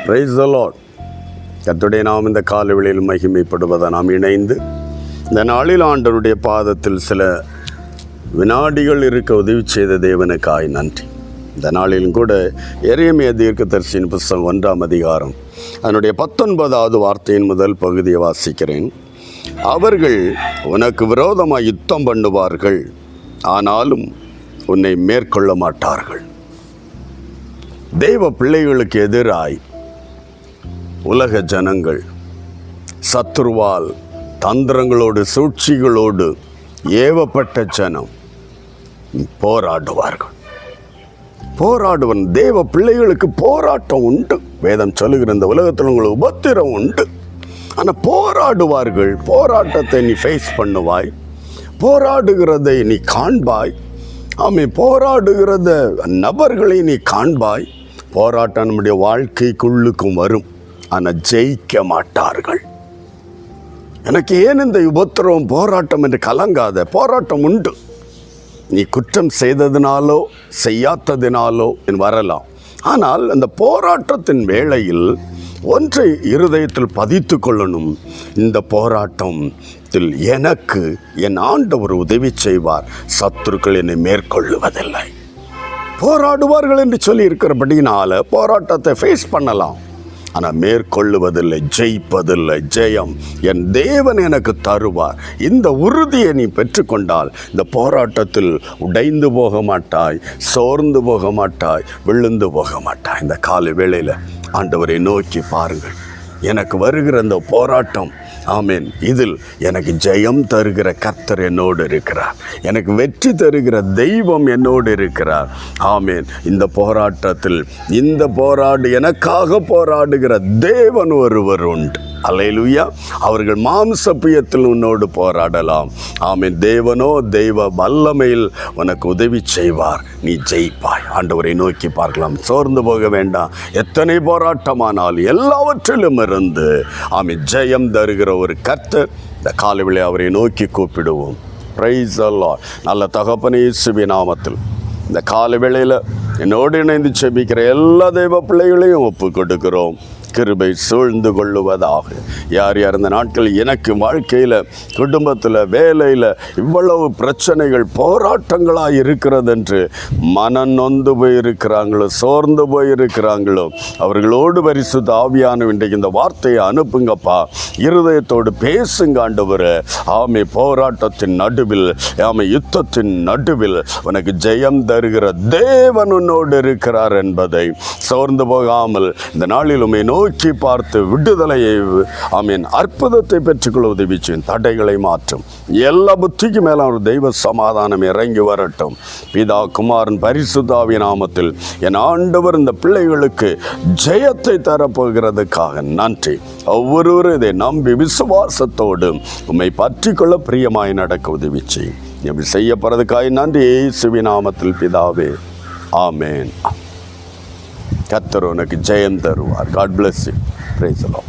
Praise the Lord. கர்த்தருடைய நாம் இந்த காலவெளியில் மகிமைப்படுவதை நாம் இணைந்து இந்த நாளில் ஆண்டவருடைய பாதத்தில் சில வினாடிகள் இருக்க உதவி செய்த தேவனுக்காய் நன்றி. இந்த நாளிலும் கூட எரேமியா தீர்க்கதரிசியின் புத்தகம் 1ஆம் அதிகாரம் அதனுடைய 19வது வார்த்தையின் முதல் பகுதியை வாசிக்கிறேன். அவர்கள் உனக்கு விரோதமாக யுத்தம் பண்ணுவார்கள், ஆனாலும் உன்னை மேற்கொள்ள மாட்டார்கள். தெய்வ பிள்ளைகளுக்கு எதிராய் உலக ஜனங்கள் சத்துருவால் தந்திரங்களோடு சூழ்ச்சிகளோடு ஏவப்பட்ட ஜனம் போராடுவார்கள். தேவ பிள்ளைகளுக்கு போராட்டம் உண்டு. வேதம் சொல்லுகிற இந்த உலகத்தில் உங்களுக்கு உபத்திரம் உண்டு. ஆனால் போராடுவார்கள். போராட்டத்தை நீ ஃபேஸ் பண்ணுவாய், போராடுகிறதை நீ காண்பாய். போராடுகிறத நபர்களை நீ காண்பாய். போராட்டம் நம்முடைய வாழ்க்கைக்குள்ளுக்கும் வரும், ஆனால் ஜெயிக்க மாட்டார்கள். எனக்கு ஏன் இந்த உபத்திரவம் போராட்டம் என்று கலங்காத. போராட்டம் உண்டு. நீ குற்றம் செய்ததினாலோ செய்யாததினாலோ வரலாம். ஆனால் அந்த போராட்டத்தின் வேளையில் ஒன்றை இருதயத்தில் பதித்து கொள்ளணும். இந்த போராட்டத்தில் எனக்கு என் ஆண்டவர் உதவி செய்வார். சத்துருக்கள் என்னை மேற்கொள்ளுவதில்லை. போராடுவார்கள் என்று சொல்லி இருக்கிறபடினால போராட்டத்தை ஃபேஸ் பண்ணலாம், ஆனால் மேற்கொள்ளுவதில்லை, ஜெயிப்பதில்லை. ஜெயம் என் தேவன் எனக்கு தருவார். இந்த உறுதியை நீ பெற்றுக்கொண்டால் இந்த போராட்டத்தில் உடைந்து போக மாட்டாய், சோர்ந்து போக மாட்டாய், விழுந்து போக மாட்டாய். இந்த காலை வேளையில் ஆண்டவரை நோக்கி பாருங்கள். எனக்கு வருகிற இந்த போராட்டம், ஆமேன், இதில் எனக்கு ஜெயம் தருகிற கர்த்தர் என்னோடு இருக்கிறார். எனக்கு வெற்றி தருகிற தெய்வம் என்னோடு இருக்கிறார். ஆமேன். இந்த போராட்டத்தில் எனக்காக போராடுகிற தேவன் ஒருவர் உண்டு. அல்லேலூயா. அவர்கள் மாம்ச பியத்தில் உன்னோடு போராடலாம். ஆமேன். தேவனோ தெய்வ வல்லமையில் உனக்கு உதவி செய்வார். நீ ஜெயிப்பாய். ஆண்டவரை நோக்கி பார்க்கலாம். சோர்ந்து போக வேண்டாம். எத்தனை போராட்டமானால் எல்லாவற்றிலும் இருந்து ஆமேன் ஜெயம் தருகிற ஒரு கர்த்தர். இந்த காலையிலே அவரை நோக்கி கூப்பிடுவோம். Praise the Lord. நல்ல தகப்பனே, இயேசுவின் நாமத்தில் இந்த காலை வேளையில் என்னோடு இணைந்து செபிக்கிற எல்லா தெய்வ பிள்ளைகளையும் ஒப்பு கொடுக்கிறோம். கிருபை சூழ்ந்து கொள்ளுவதாக. யார் யார் இந்த நாட்கள் எனக்கு வாழ்க்கையில், குடும்பத்தில், வேலையில் இவ்வளவு பிரச்சனைகள், போராட்டங்களாக இருக்கிறது என்று மனம் நொந்து போயிருக்கிறாங்களோ, சோர்ந்து போயிருக்கிறாங்களோ, அவர்களோடு பரிசுத்த ஆவியானவர் இன்றைக்கு இந்த வார்த்தையை அனுப்புங்கப்பா. இருதயத்தோடு பேசுங்க ஆண்டவரே. ஆமை போராட்டத்தின் நடுவில், ஆமை யுத்தத்தின் நடுவில் உனக்கு ஜெயம் தருகிற தேவன் உன்னோடு இருக்கிறார் என்பதை சோர்ந்து போகாமல் இந்த நாளில் உம்மை நோக்கி பார்த்து விடுதலையை, ஆமீன், அற்புதத்தை பெற்றுக்கொள்ள உதவி செய்யும். தடைகளை மாற்றும். எல்லா புத்திக்கு மேலே ஒரு தெய்வ சமாதானம் இறங்கி வரட்டும். பிதா, குமாரன், பரிசுத்த ஆவியின் நாமத்தில் என் ஆண்டவர் இந்த பிள்ளைகளுக்கு ஜெயத்தை தரப்போகிறதுக்காக நன்றி. ஒவ்வொருவரும் இதை நம்பி விசுவாசத்தோடு உம்மை பற்றி கொள்ள பிரியமாய் நடக்க உதவி செய்யும். இப்படி செய்யப்படுறதுக்காக நன்றி. இயேசுவின் நாமத்தில் பிதாவே, ஆமேன். கர்த்தர் உனக்கு ஜெயம் தருவார். God bless you. Praise the Lord.